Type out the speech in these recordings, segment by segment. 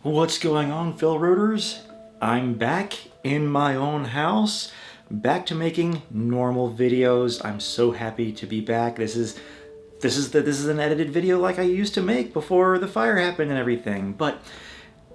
What's going on, Failroaders? I'm back in my own house, back to making normal videos. I'm so happy to be back. This is an edited video like I used to make before the fire happened and everything. But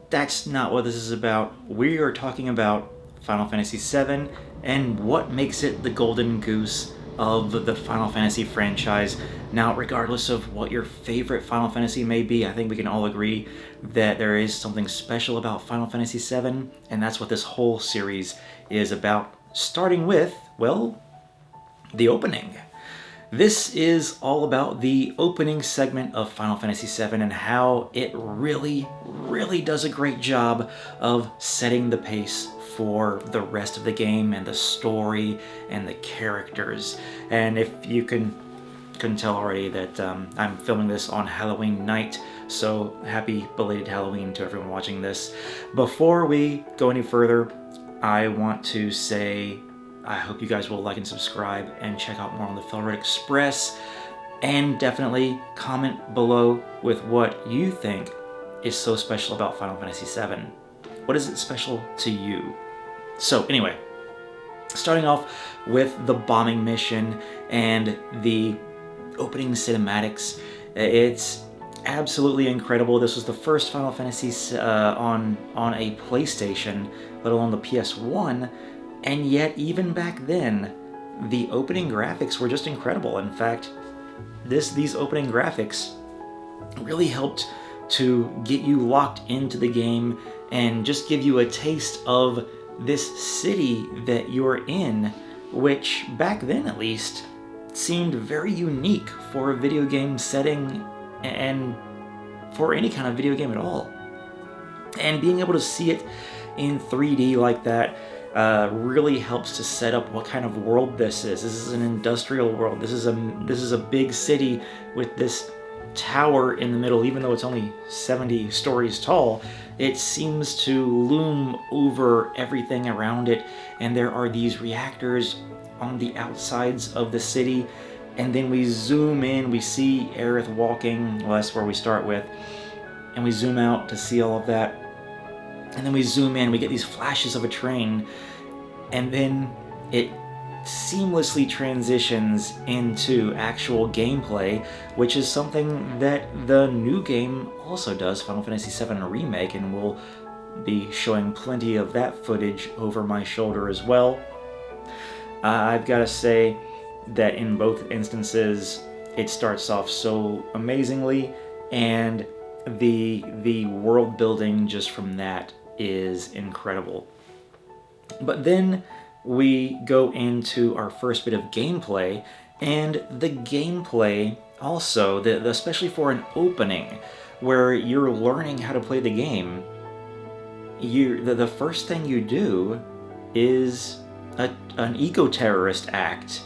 that's not what this is about. We are talking about Final Fantasy VII and what makes it the Golden Goose of the Final Fantasy franchise. Now, regardless of what your favorite Final Fantasy may be, I think we can all agree that there is something special about Final Fantasy VII, and that's what this whole series is about, starting with, well, the opening. This is all about the opening segment of Final Fantasy VII and how it really does a great job of setting the pace for the rest of the game and the story and the characters. And if you couldn't tell already that I'm filming this on Halloween night, so happy belated Halloween to everyone watching this. Before we go any further, I want to say I hope you guys will like and subscribe and check out more on the FailroadExpress, and definitely comment below with what you think is so special about Final Fantasy VII. What is it special to you? So anyway, starting off with the bombing mission and the opening cinematics, it's absolutely incredible. This was the first Final Fantasy on a PlayStation, let alone the PS1, and yet even back then, the opening graphics were just incredible. In fact, these opening graphics really helped to get you locked into the game and just give you a taste of this city that you're in, which back then at least seemed very unique for a video game setting and for any kind of video game at all. And being able to see it in 3D like that really helps to set up what kind of world this is. This is an industrial world. This is a big city with this tower in the middle. Even though it's only 70 stories tall, it seems to loom over everything around it, and there are these reactors on the outsides of the city. And then we zoom in, we see Aerith walking, well, that's where we start with, and we zoom out to see all of that, and then we zoom in, we get these flashes of a train, and then it seamlessly transitions into actual gameplay, which is something that the new game also does, Final Fantasy VII Remake, and we'll be showing plenty of that footage over my shoulder as well. I've got to say that in both instances, it starts off so amazingly, and the world building just from that is incredible. But then we go into our first bit of gameplay, and the gameplay also, especially for an opening where you're learning how to play the game, the first thing you do is an eco-terrorist act.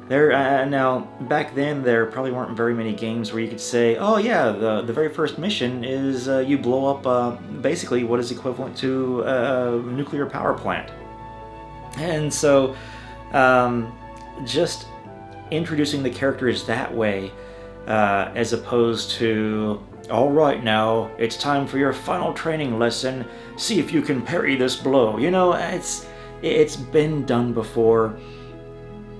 Now, back then, there probably weren't very many games where you could say, oh yeah, the very first mission is you blow up basically what is equivalent to a nuclear power plant. And so, just introducing the characters that way, as opposed to, all right now, it's time for your final training lesson, see if you can parry this blow. You know, it's been done before.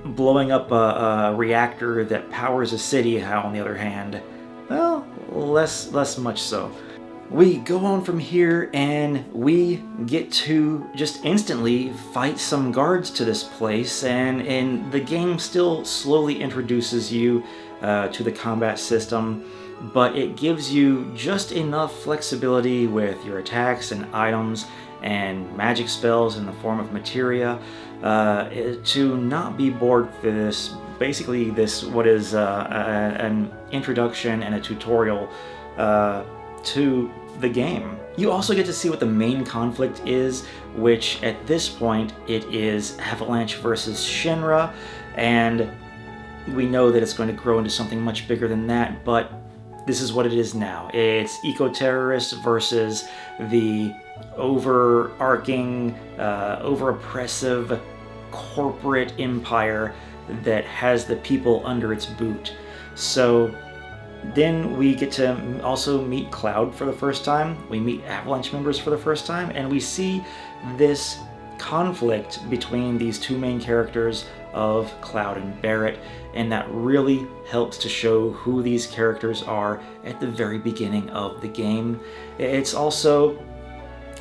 Blowing up a reactor that powers a city, on the other hand, well, less much so. We go on from here and we get to just instantly fight some guards to this place, and the game still slowly introduces you to the combat system, but it gives you just enough flexibility with your attacks and items and magic spells in the form of materia to not be bored through this. Basically, what is an introduction and a tutorial to the game. You also get to see what the main conflict is, which at this point it is Avalanche versus Shinra, and we know that it's going to grow into something much bigger than that, but this is what it is now. It's eco-terrorists versus the overarching, over-oppressive corporate empire that has the people under its boot. So Then we get to also meet Cloud for the first time. We meet Avalanche members for the first time, and we see this conflict between these two main characters of Cloud and Barrett, and that really helps to show who these characters are at the very beginning of the game. It's also,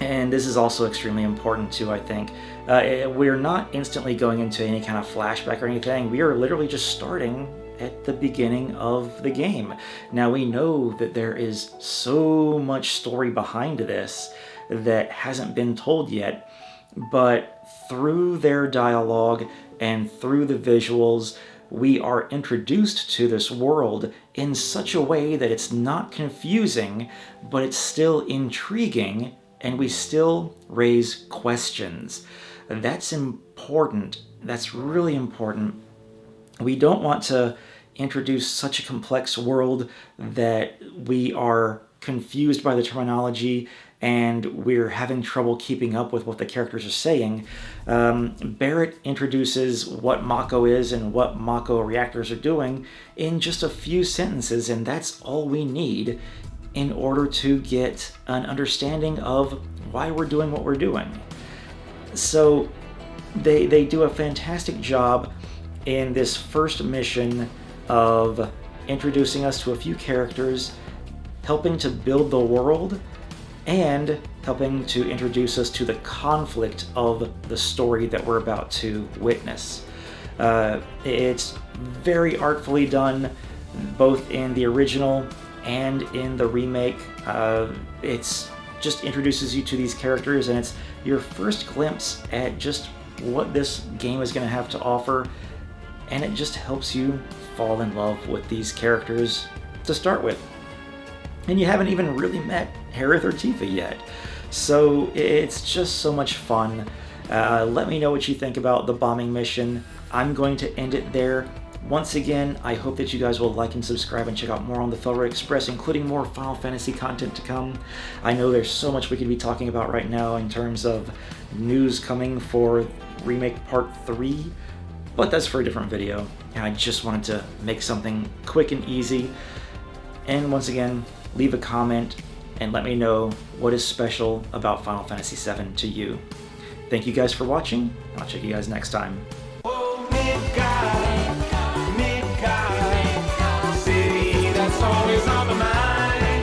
and this is also extremely important too, I think, we're not instantly going into any kind of flashback or anything. We are literally just starting at the beginning of the game. Now we know that there is so much story behind this that hasn't been told yet, but through their dialogue and through the visuals, we are introduced to this world in such a way that it's not confusing, but it's still intriguing, and we still raise questions. That's important. That's really important. We don't want to introduce such a complex world that we are confused by the terminology and we're having trouble keeping up with what the characters are saying. Barrett introduces what Mako is and what Mako reactors are doing in just a few sentences, and that's all we need in order to get an understanding of why we're doing what we're doing. So they do a fantastic job in this first mission of introducing us to a few characters, helping to build the world, and helping to introduce us to the conflict of the story that we're about to witness. It's very artfully done, both in the original and in the remake. It's just introduces you to these characters, and it's your first glimpse at just what this game is going to have to offer, and it just helps you fall in love with these characters to start with. And you haven't even really met Harith or Tifa yet. So it's just so much fun. Let me know what you think about the bombing mission. I'm going to end it there. Once again, I hope that you guys will like and subscribe and check out more on the FailroadExpress, including more Final Fantasy content to come. I know there's so much we could be talking about right now in terms of news coming for Remake Part 3, but that's for a different video. And I just wanted to make something quick and easy. And once again, leave a comment and let me know what is special about Final Fantasy VII to you. Thank you guys for watching, and I'll check you guys next time.